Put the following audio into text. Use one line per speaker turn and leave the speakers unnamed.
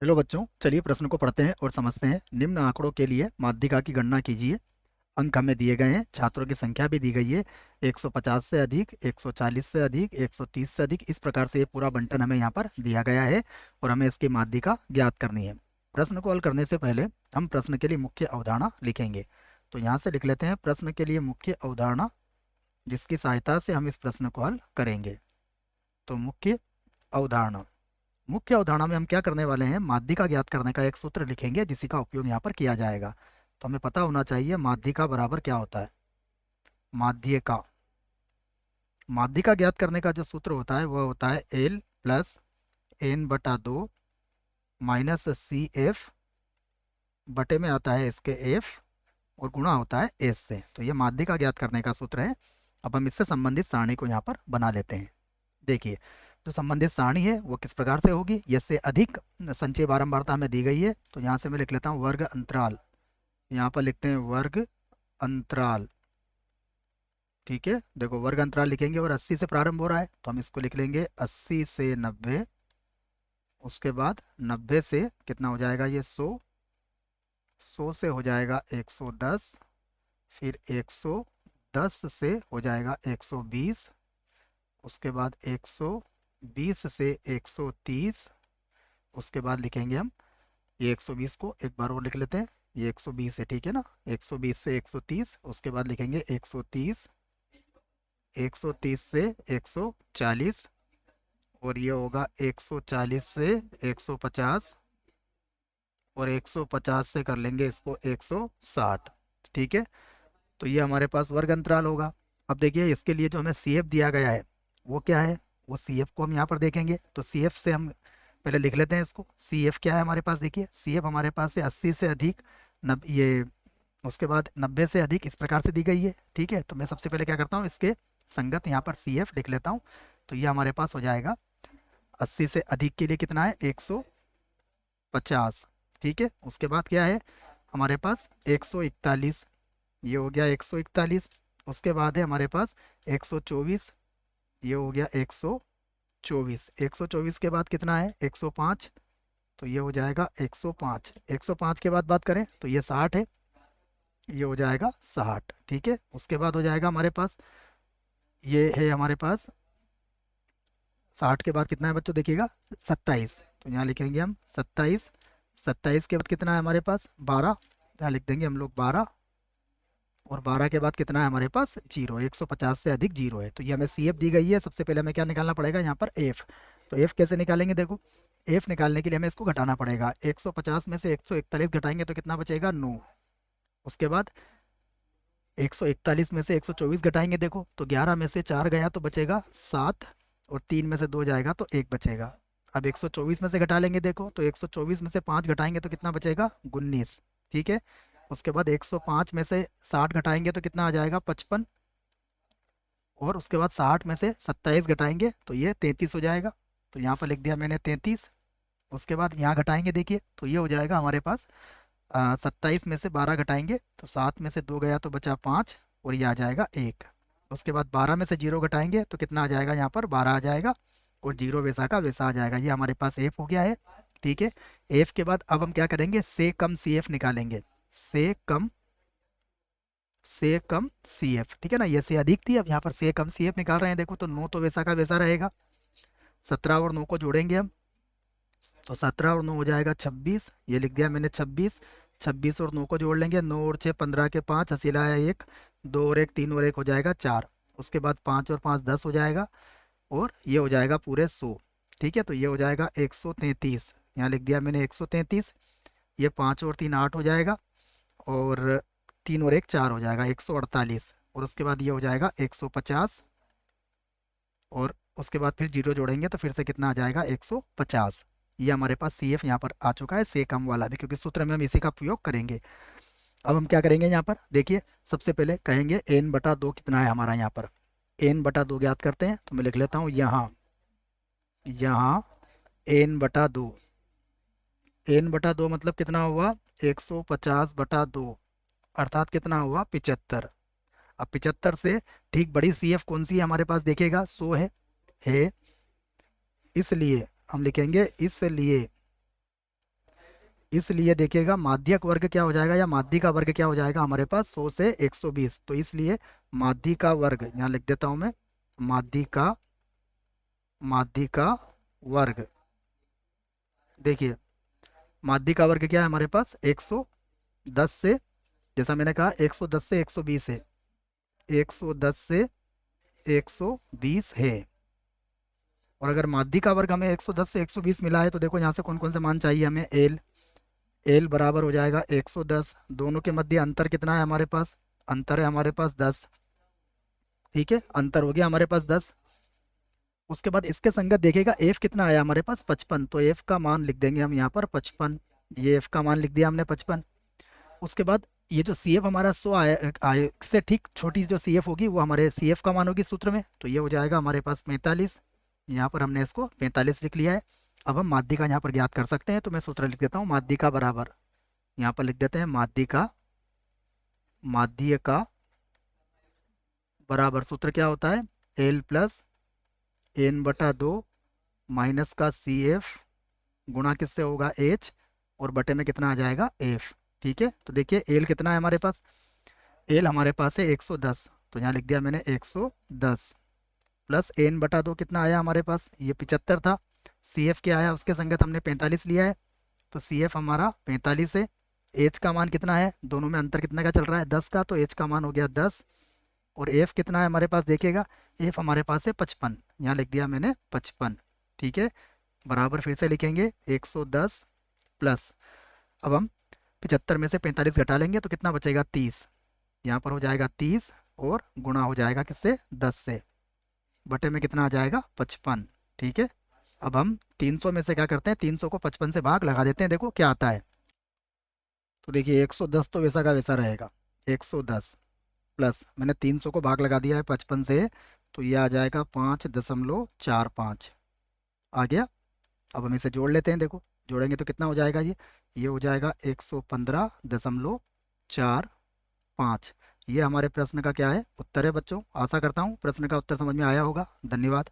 Hello बच्चों, चलिए प्रश्न को पढ़ते हैं और समझते हैं। निम्न आंकड़ों के लिए माध्यिका की गणना कीजिए। अंक हमें दिए गए हैं, छात्रों की संख्या भी दी गई है। 150 से अधिक, 140 से अधिक, 130 से अधिक, इस प्रकार से ये पूरा बंटन हमें यहाँ पर दिया गया है और हमें इसकी माध्यिका ज्ञात करनी है। प्रश्न को हल करने से पहले हम प्रश्न के लिए मुख्य अवधारणा लिखेंगे। तो यहाँ से लिख लेते हैं प्रश्न के लिए मुख्य अवधारणा, जिसकी सहायता से हम इस प्रश्न को हल करेंगे। तो अवधारणा मुख्य अवधारणा में हम क्या करने वाले हैं, माध्यिका ज्ञात करने का एक सूत्र लिखेंगे जिसका उपयोग यहाँ पर किया जाएगा। तो हमें पता होना चाहिए माध्यिका बराबर क्या होता है। माध्यिका माध्यिका ज्ञात करने का जो सूत्र होता है वह होता है एल प्लस एन बटा दो माइनस सी एफ बटे में आता है इसके एफ और गुणा होता है एस से। तो ये माध्यिका ज्ञात करने का सूत्र है। अब हम इससे संबंधित सारणी को यहाँ पर बना लेते हैं। देखिए, जो संबंधित सारणी है वो किस प्रकार से होगी। यह से अधिक संचय बारंबारता हमें दी गई है, तो यहाँ से मैं लिख लेता हूँ वर्ग अंतराल। यहाँ पर लिखते हैं वर्ग अंतराल। ठीक है, देखो वर्ग अंतराल लिखेंगे और 80 से प्रारंभ हो रहा है तो हम इसको लिख लेंगे 80 से 90। उसके बाद 90 से कितना हो जाएगा, ये 100। 100 से हो जाएगा 110। फिर 110 से हो जाएगा 120। उसके बाद 120 से 130। उसके बाद लिखेंगे हम ये 120 को एक बार और लिख लेते हैं। ये 120 है, ठीक है ना। 120 से 130, उसके बाद लिखेंगे 130। 130 से 140 और ये होगा 140 से 150 और 150 से कर लेंगे इसको 160। ठीक है, तो ये हमारे पास वर्ग अंतराल होगा। अब देखिए, इसके लिए जो हमें सी एफ दिया गया है वो क्या है, वो सी एफ को हम यहाँ पर देखेंगे। तो सी एफ से हम पहले लिख लेते हैं इसको। सी एफ क्या है हमारे पास, देखिए सी एफ हमारे पास है 80 से अधिक, नब ये उसके बाद 90 से अधिक, इस प्रकार से दी गई है। ठीक है, तो मैं सबसे पहले क्या करता हूँ, इसके संगत यहाँ पर सी एफ लिख लेता हूँ। तो ये हमारे पास हो जाएगा 80 से अधिक के लिए कितना है, 150। ठीक है, उसके बाद क्या है हमारे पास 141, ये हो गया 141। उसके बाद है हमारे पास 124, ये हो गया 124। 124 के बाद कितना है 105, तो ये हो जाएगा 105। 105 के बाद बात करें तो ये 60 है, ये हो जाएगा 60। ठीक है, उसके बाद हो जाएगा हमारे पास, ये है हमारे पास 60 के बाद कितना है बच्चों, देखिएगा 27। तो यहाँ लिखेंगे हम 27। 27 के बाद कितना है हमारे पास 12, यहाँ लिख देंगे हम लोग 12। और 12 के बाद कितना है हमारे पास जीरो, 150 से अधिक जीरो है। तो ये हमें सी एफ दी गई है। सबसे पहले हमें क्या निकालना पड़ेगा यहाँ पर एफ। तो एफ कैसे निकालेंगे, देखो एफ निकालने के लिए हमें इसको घटाना पड़ेगा। 150 में से 141 घटाएंगे तो कितना बचेगा 9। उसके बाद 141 में से 124 घटाएंगे, देखो तो 11 में से 4 गया तो बचेगा 7 और 3 में से 2 जाएगा तो 1 बचेगा। अब 124 में से घटा लेंगे, देखो तो 124 में से 5 घटाएंगे तो कितना बचेगा 19। ठीक है, उसके बाद 105 में से 60 घटाएंगे तो कितना आ जाएगा 55। और उसके बाद 60 में से 27 घटाएंगे तो ये 33 हो जाएगा। तो यहाँ पर लिख दिया मैंने 33। उसके बाद यहाँ घटाएंगे, देखिए तो ये हो जाएगा हमारे पास 27 में से 12 घटाएंगे तो 7 में से 2 गया तो बचा 5 और ये आ जाएगा 1। उसके बाद 12 में से 0 घटाएंगे तो कितना आ जाएगा, यहाँ पर 12 आ जाएगा और जीरो वैसा का वैसा आ जाएगा। ये हमारे पास एफ हो गया है। ठीक है, एफ के बाद अब हम क्या करेंगे, से कम सी एफ निकालेंगे। से कम सी एफ, ठीक है ना, ये से अधिक थी, अब यहाँ पर से कम सी एफ निकाल रहे हैं। देखो तो 9 तो वैसा का वैसा रहेगा। 17 और 9 को जोड़ेंगे हम तो 17 और 9 हो जाएगा 26, ये लिख दिया मैंने 26। 26 और 9 को जोड़ लेंगे, 9 और 6 15 के 5, हंसी लाया 1, 2 और 1 3 और 1 हो जाएगा 4। उसके बाद 5 और 5 10 हो जाएगा और ये हो जाएगा पूरे 100। ठीक है, तो ये हो जाएगा 133, यहाँ लिख दिया मैंने 133। ये 5 और 3 8 हो जाएगा और 3 और 1 4 हो जाएगा 148। और उसके बाद ये हो जाएगा 150 और उसके बाद फिर जीरो जोड़ेंगे तो फिर से कितना आ जाएगा 150। ये हमारे पास सी एफ यहाँ पर आ चुका है, से कम वाला भी, क्योंकि सूत्र में हम इसी का प्रयोग करेंगे। अब हम क्या करेंगे यहाँ पर, देखिए सबसे पहले कहेंगे एन बटा दो कितना है हमारा, यहाँ पर एन बटा दो ज्ञात करते हैं। तो मैं लिख लेता हूँ यहाँ यहाँ एन बटा दो। एन बटा दो मतलब कितना हुआ 150 बटा दो, अर्थात कितना हुआ 75। अब 75 से ठीक बड़ी सी एफ कौन सी है हमारे पास, देखेगा 100 है। इसलिए हम लिखेंगे इसलिए इसलिए देखिएगा माध्यक वर्ग क्या हो जाएगा या माध्य का वर्ग क्या हो जाएगा हमारे पास 100 से 120। तो इसलिए माध्य का वर्ग यहाँ लिख देता हूं मैं, माध्य का वर्ग। देखिए माध्य का वर्ग क्या है हमारे पास 110 से, जैसा मैंने कहा 110 से 120 है, 110 से 120 है। और अगर माध्य का वर्ग हमें 110 से 120 मिला है तो देखो यहाँ से कौन कौन से मान चाहिए हमें, एल बराबर हो जाएगा 110। दोनों के मध्य अंतर कितना है हमारे पास, अंतर है हमारे पास 10। ठीक है, अंतर हो गया हमारे पास 10। उसके बाद इसके संगत देखेगा एफ कितना आया हमारे पास 55, तो एफ का मान लिख देंगे हम यहाँ पर 55। ये एफ का मान लिख दिया हमने 55। उसके बाद ये जो सी एफ हमारा 100 आए से ठीक छोटी जो सी एफ होगी वो हमारे सी एफ का मान होगी सूत्र में, तो ये हो जाएगा हमारे पास 45। यहाँ पर हमने इसको 45 लिख लिया है। अब हम माध्य का यहाँ पर ज्ञात कर सकते हैं, तो मैं सूत्र लिख देता हूँ माध्य का बराबर, यहाँ पर लिख देते हैं माध्य का बराबर सूत्र क्या होता है, एल प्लस एन बटा 2 माइनस का सी एफ गुणा किससे होगा एच, और बटे में कितना आ जाएगा एफ। ठीक है, तो देखिए एल कितना है हमारे पास, एल हमारे पास है 110, तो यहाँ लिख दिया मैंने 110 प्लस एन बटा 2 कितना आया हमारे पास, ये 75 था। सी एफ क्या आया, उसके संगत हमने 45 लिया है, तो सी एफ हमारा 45 है। एच का मान कितना है, दोनों में अंतर कितना का चल रहा है 10 का, तो एच का मान हो गया 10। और एफ कितना है हमारे पास, देखिएगा एफ हमारे पास है 55, यहाँ लिख दिया मैंने 55। ठीक है, बराबर फिर से लिखेंगे 110 प्लस, अब हम 75 में से 45 घटा लेंगे तो कितना बचेगा 30, यहाँ पर हो जाएगा 30 और गुणा हो जाएगा किससे 10 से, बटे में कितना आ जाएगा 55। ठीक है, अब हम 300 में से क्या करते हैं, 300 को 55 से भाग लगा देते हैं, देखो क्या आता है। तो देखिए 110 तो वैसा का वैसा रहेगा, 110 प्लस मैंने 300 को भाग लगा दिया है 55 से, तो ये आ जाएगा 5.45 आ गया। अब हम इसे जोड़ लेते हैं, देखो जोड़ेंगे तो कितना हो जाएगा, ये हो जाएगा 115.45। ये हमारे प्रश्न का क्या है, उत्तर है बच्चों। आशा करता हूँ प्रश्न का उत्तर समझ में आया होगा। धन्यवाद।